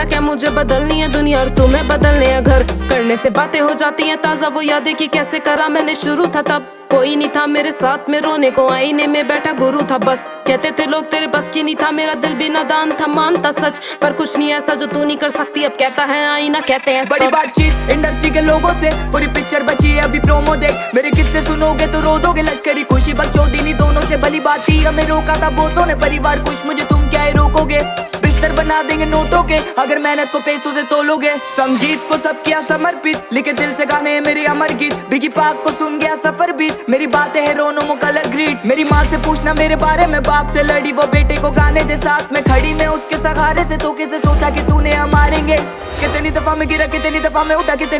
बोला क्या मुझे बदलनी है दुनिया और तुम्हें बदलने हैं घर। करने से बातें हो जाती हैं ताजा, वो यादें कि कैसे करा मैंने शुरू था तब। कोई नहीं था मेरे साथ में रोने को, आईने में बैठा गुरु था बस। कहते थे लोग तेरे बस की नहीं था, मेरा दिल भी नादान था, मानता सच। पर कुछ नहीं ऐसा जो तू नहीं कर सकती, अब कहता है आईना, कहते हैं बड़ी बातचीत इंडस्ट्री के लोगों से, पूरी पिक्चर बची है अभी प्रोमो देख। मेरे किस्से सुनोगे तो रो दोगे, लश्करी खुशी बकचोदी दोनों से भली बात थी। हमें रोका था बहुतों ने, परिवार कुछ मुझे तुम क्या ही रोकोगे। बिस्तर बना देंगे नोटों के अगर मेहनत को पैसों से तोलोगे। संगीत को सब किया समर्पित, लिखे दिल से गाने हैं मेरे अमर गीत। बिगी पाक को सुन गया सफर बीत, मेरी बातें है रोनो मो कलर ग्रीट। मेरी माँ से पूछना मेरे बारे में, बाप से लड़ी वो बेटे को गाने दे साथ में खड़ी। मैं उसके सहारे से तो कैसे सोचा कि तूने हम मारेंगे। कितनी दफा में गिरा, कितनी दफा में उठा, कितनी